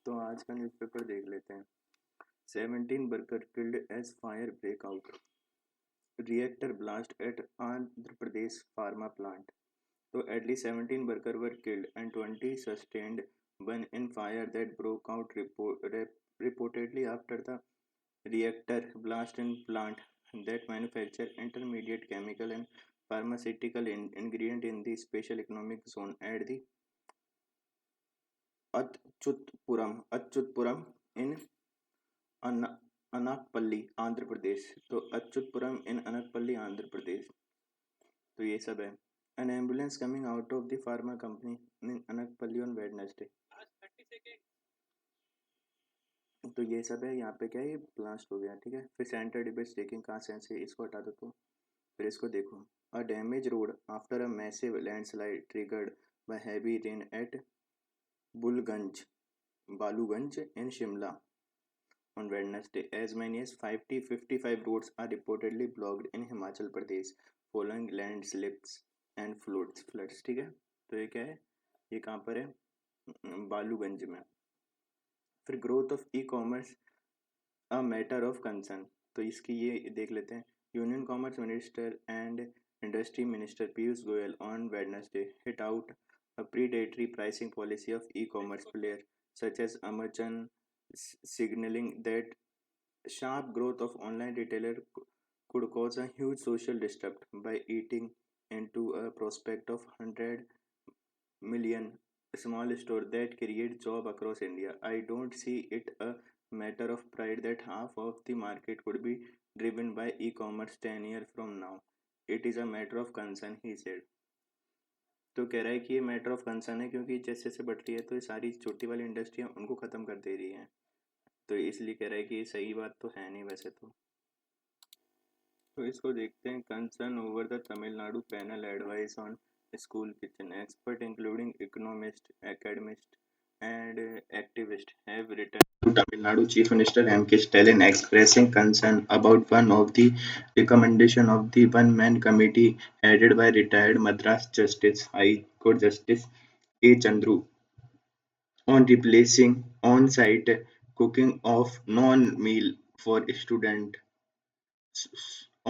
तो आज का न्यूज़पेपर देख लेते हैं। 17 worker killed as fire break out. Reactor blast at Andhra Pradesh pharma plant. So at least 17 workers were killed and 20 sustained one in fire that broke out reportedly after the reactor blast in plant that manufacture intermediate chemical and pharmaceutical ingredient in the special economic zone at the Achutpuram in अनाकपल्ली Andhra Pradesh. तो अच्युतपुरम इन अनाकपल्ली आंध्र प्रदेश। तो ये सब है। An ambulance coming out of the pharma company in Anakapalli on Wednesday. तो ये सब है। यहाँ पे क्या है, ये ब्लास्ट हो गया, ठीक है। फिर सेंटर डिबेट्स टेकिंग कहाँ सेंस है, इसको हटा दो। तो फिर इसको देखो। A damage road after a massive landslide triggered by heavy rain at Bulganj Baluganj in Shimla on Wednesday. As many as 55 roads are reportedly blocked in Himachal Pradesh following landslips and floods, ठीक है। तो ये क्या है, ये कहाँ पर है, बालूगंज में। फिर growth of e commerce a matter of concern. तो इसकी ये देख लेते हैं। Union commerce minister and industry minister Piyush Goyal on Wednesday hit out a predatory pricing policy of e-commerce players such as Amazon, signaling that sharp growth of online retailer could cause a huge social disruption by eating into a prospect of 100 million small store that create job across India. I don't see it a matter of pride that half of the market could be driven by e-commerce 10 years from now. It is a matter of concern, he said. तो कह रहा है कि ये matter of concern है क्योंकि जैसे जैसे बढ़ रही है तो ये सारी छोटी वाली इंडस्ट्रियाँ उनको ख़त्म कर दे रही हैं। तो इसलिए कह रहा है कि ये सही बात तो है नहीं वैसे तो इसको देखते हैं। Concern over the Tamil Nadu panel advice on school kitchen expert including economist academist and activists have written to Tamil Nadu Chief Minister M.K. Stalin expressing concern about one of the recommendation of the one-man committee headed by retired Madras High Court Justice A. Chandru on replacing on-site cooking of non-meal for students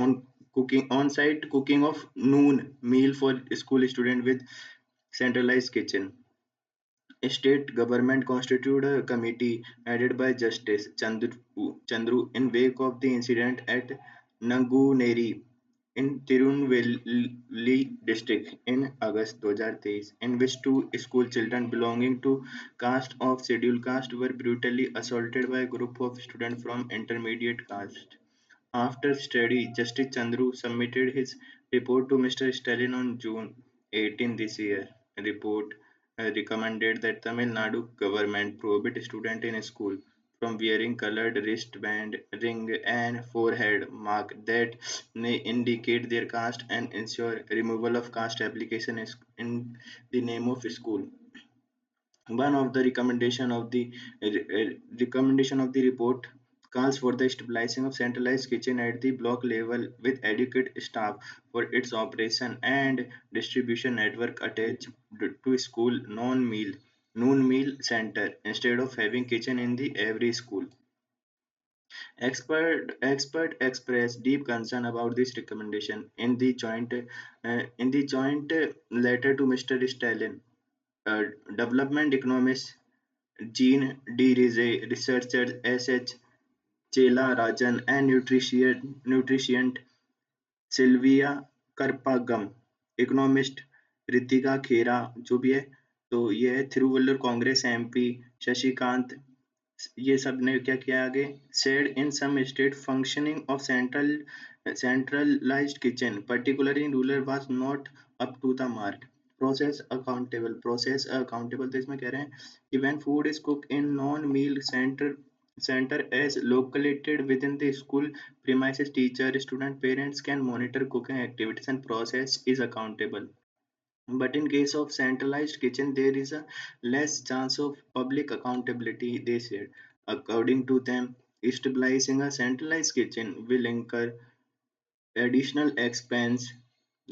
on on-site cooking of noon meal for school student with centralized kitchen. State government constituted a committee headed by Justice Chandru in wake of the incident at Nanguneri in Tirunelveli district in August 2023, in which two school children belonging to caste of scheduled caste were brutally assaulted by a group of students from intermediate caste. After study, Justice Chandru submitted his report to Mr. Stalin on June 18 this year. The report recommended that Tamil Nadu government prohibit students in school from wearing colored wristband, ring, and forehead mark that may indicate their caste and ensure removal of caste application in the name of school. One of the recommendation of the report calls for the establishing of centralized kitchen at the block level with adequate staff for its operation and distribution network attached to school noon meal center instead of having kitchen in the every school. Expert expressed deep concern about this recommendation in the joint letter to Mr. Stalin. uh, Development economist Jean D. Rizzo, researcher S.H. Chela Rajan, and nutritionist Sylvia Karpagam, economist Ritika Khera जो भी है, तो ये है थिरुवल्लुर Congress MP Shashikant, ये सब ने क्या किया आगे, said in some state functioning of centralized kitchen, particularly in rural, was not up to the mark. Process accountable तो इसमें कह रहे हैं कि when food is cooked in non-meal center as located within the school premises, teacher, student, parents can monitor cooking activities and process is accountable. But in case of centralized kitchen, there is a less chance of public accountability, they said. According to them, establishing a centralized kitchen will incur additional expense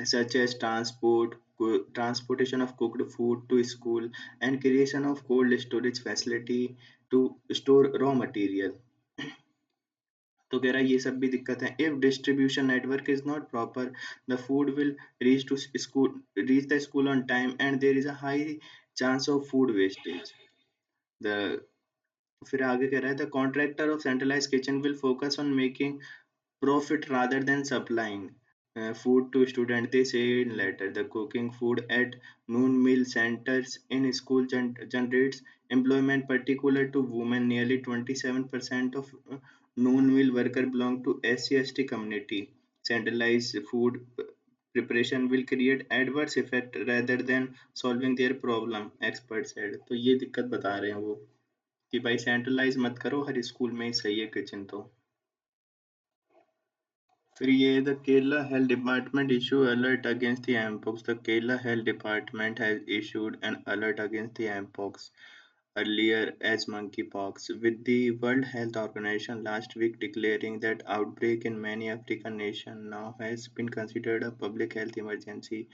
such as transport, transportation of cooked food to school, and creation of cold storage facility to store raw material. तो कह रहा है ये सब भी दिक्कत है. If distribution network is not proper, the food will reach the school on time, and there is a high chance of food wastage. The फिर आगे कह रहा है the contractor of centralized kitchen will focus on making profit rather than supplying food to students. They say in letter the cooking food at noon meal centers in school generates employment particular to women. Nearly 27% of noon meal worker belong to SC/ST community. Centralized food preparation will create adverse effect rather than solving their problem, experts said. तो ये दिक्कत बता रहे हैं वो कि भाई centralise मत करो, हर स्कूल में ही सही है किचन तो. फिर ये the Kerala Health Department issue alert against the mpox. The Kerala Health Department has issued an alert against the mpox, earlier as monkeypox, with the World Health Organization last week declaring that outbreak in many African nations now has been considered a public health emergency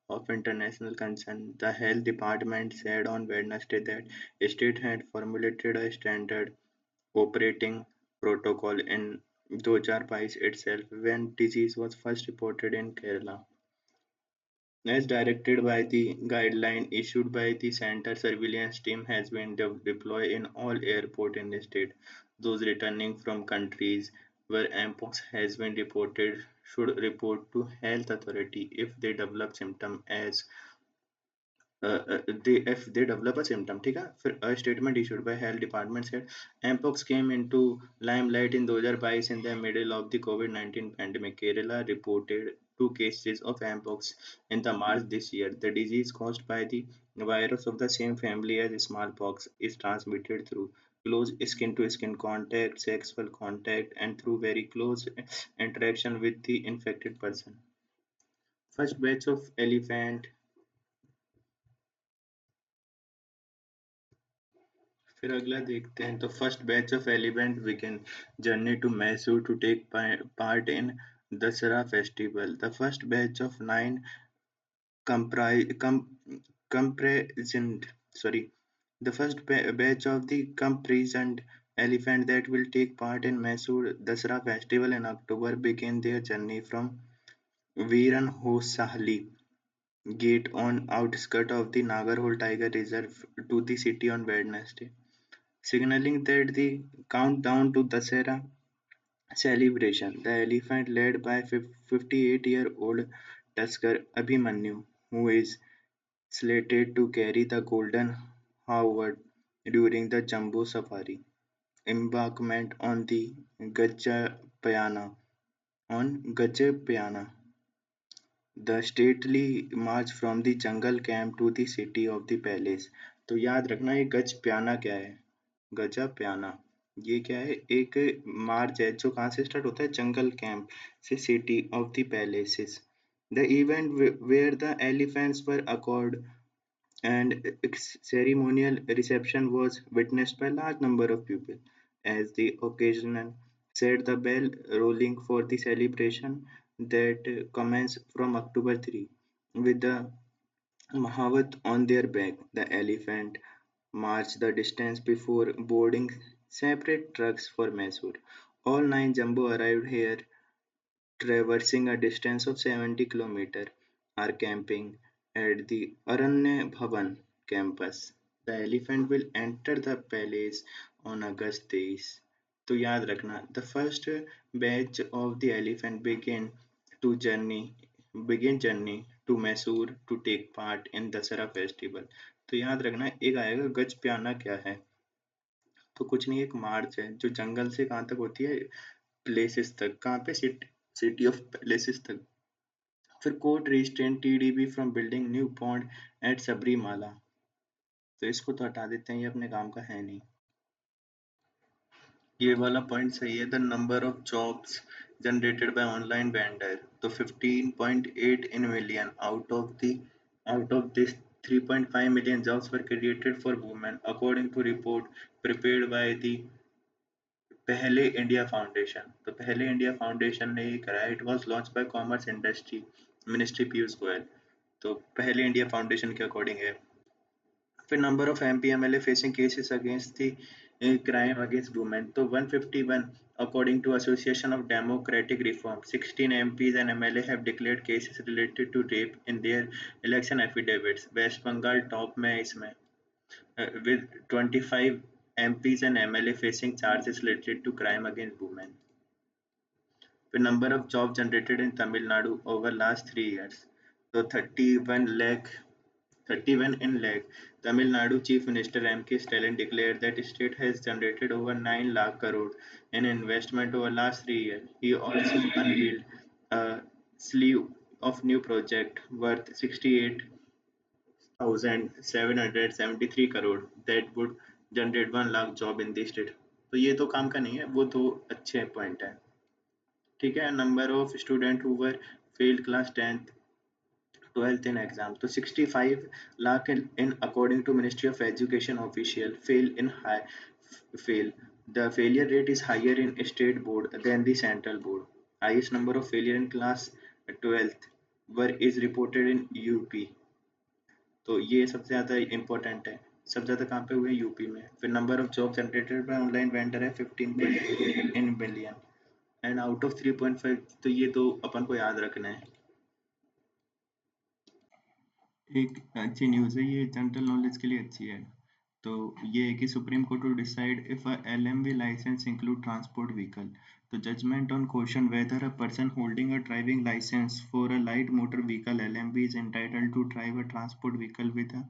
of international concern. The Health Department said on Wednesday that state had formulated a standard operating protocol in 2022 itself when disease was first reported in Kerala. As directed by the guideline issued by the center, surveillance team has been deployed in all airports in the state. Those returning from countries where mpox has been reported should report to health authority if they develop symptoms as they if they develop a symptom. ठीक है. फिर a statement issued by health department said mpox came into limelight in 2022 in the middle of the COVID-19 pandemic. Kerala reported two cases of mpox in the March this year. The disease caused by the virus of the same family as smallpox is transmitted through close skin to skin contact, sexual contact, and through very close interaction with the infected person. First batch of elephant. फिर अगला देखते हैं. तो first batch of elephant began journey to Mysore to take part in Dasara festival. The first batch of 9 compri- com- comprised sorry the first batch of the comprised elephant that will take part in Mysore Dasara festival in October began their journey from Viran Hosahli gate on outskirts of the Nagarhole Tiger Reserve to the city on Wednesday, signaling that the countdown to Dasara celebration. The elephant, led by 58-year-old Tusker Abhimanyu, who is slated to carry the Golden Howard during the Jumbo Safari, embarkment on the Gajapayana. Gajapayana, the stately march from the jungle camp to the city of the palace. तो याद रखना ये गज प्याना क्या है. गजा प्याना ये क्या है. एक मार्च है जो कहाँ से स्टार्ट होता है, जंगल कैंप से city of the palaces. The event where the elephants were accorded and ceremonial reception was witnessed by large number of people as the occasion set the bell rolling for the celebration that commenced from October 3 with the Mahavat on their back. The elephant marched the distance before boarding separate trucks for Mysore. All nine jumbo arrived here traversing a distance of 70 kilometers, are camping at the Aranya Bhavan campus. The elephant will enter the palace on August 23. तो याद रखना the first batch of the elephant begin journey to Mysore to take part in Dasara festival. तो याद रखना एक आएगा गज प्याना क्या है. तो कुछ नहीं, एक मार्च है जो जंगल से कहाँ तक होती है, प्लेसेस तक. कहाँ पे, सिटी ऑफ पैलेसेस तक. फिर court restrain TDP from building new pond at Sabarimala. तो इसको तो हटा देते हैं, ये अपने काम का है नहीं. ये वाला पॉइंट सही है. The number of jobs generated by online vendor. तो 15.8 in million out of this 3.5 million jobs were created for women according to report prepared by the Pahle India Foundation. तो पहले इंडिया फाउंडेशन ने ये कराया. It was launch by commerce industry ministry Piyush Goyal. तो Pahle India Foundation के according है। फिर number of MP MLA facing cases against the crime against women, तो 151 according to association of democratic reform, 16 MPs and MLA have declared cases related to rape in their election affidavits. West Bengal top में है इसमें, with 25 MPs and MLA facing charges related to crime against women. The number of jobs generated in Tamil Nadu over last 3 years. So 31 in lakh. Tamil Nadu Chief Minister M.K. Stalin declared that state has generated over 9 lakh crore in investment over last 3 years. He also unveiled a slew of new projects worth 68,773 crore that would generate 1 lakh job in the state. तो ये तो काम का नहीं है, वो तो अच्छे पॉइंट है। ठीक है, number of student who were failed class 10th 12th in exam, तो 65 lakh in according to Ministry of Education official fail. The failure rate is higher in state board than the central board. Highest number of failure in class 12th were is reported in UP, तो ये सबसे ज़्यादा important है। सबसे ज़्यादा कहाँ पे हुए, यूपी में। फिर number of job generated by online vendor है 15 इन बिलियन एंड आउट ऑफ 3.5, तो ये तो अपन को याद रखना है। एक अच्छी न्यूज़ है, ये जनरल नॉलेज के लिए अच्छी है। तो ये है कि Supreme Court to decide if a LMV licence include transport vehicle, तो judgment on question whether a person holding a driving licence for a light motor vehicle LMV is entitled to drive a transport vehicle with a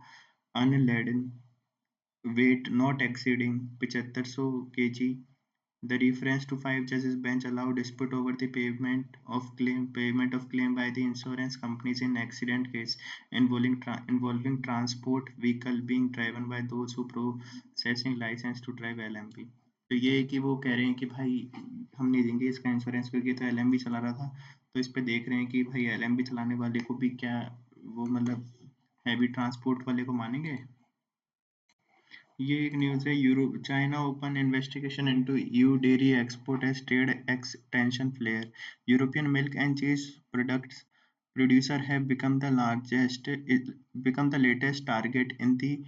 unladen weight not exceeding 7500 kg. The reference to five judges bench allowed dispute over the payment of claim by the insurance companies in accident case involving transport vehicle being driven by those who possessing license to drive LMB. तो ये है कि वो कह रहे हैं कि भाई हम नहीं देंगे इसका इंश्योरेंस, क्योंकि तो LMB चला रहा था। तो इस पे देख रहे हैं कि भाई LMB चलाने वाले को भी क्या वो मतलब हैवी ट्रांसपोर्ट वाले को मानेंगे। ये एक न्यूज़ है, Europe China open investigation into EU dairy export as trade extension flare, European milk and cheese products producer have become the latest target in the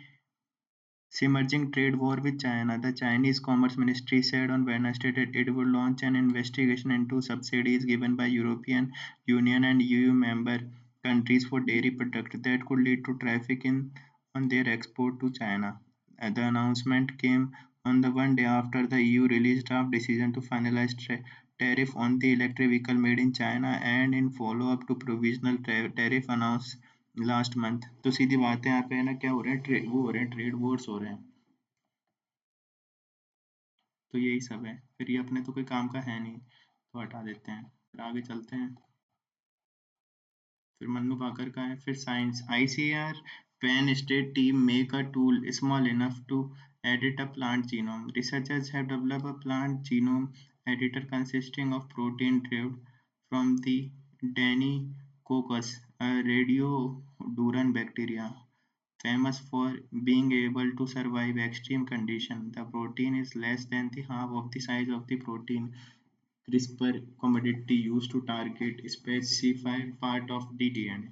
simmering trade war with China. The Chinese Commerce Ministry said on Wednesday that it would launch an investigation into subsidies given by European Union and EU member countries for dairy products that could lead to trafficking on their export to China. The announcement came on the one day after the EU released draft decision to finalize tariff on the electric vehicle made in China and in follow-up to provisional tariff announced last month. तो सीधी बात है, यहाँ पे है ना क्या हो रहा है, ट्रेड वॉर्स हो रहे हैं। तो यही सब है। फिर ये अपने तो कोई काम का है नहीं, तो हटा देते हैं। फिर आगे चलते हैं। फिर मन्नू भाकर का है। फिर science, ICAR Penn State team make a tool small enough to edit a plant genome. Researchers have developed a plant genome editor consisting of protein derived from the Deinococcus, a radiodurant bacteria famous for being able to survive extreme conditions. The protein is less than the half of the size of the protein CRISPR commodity used to target specified part of the DNA.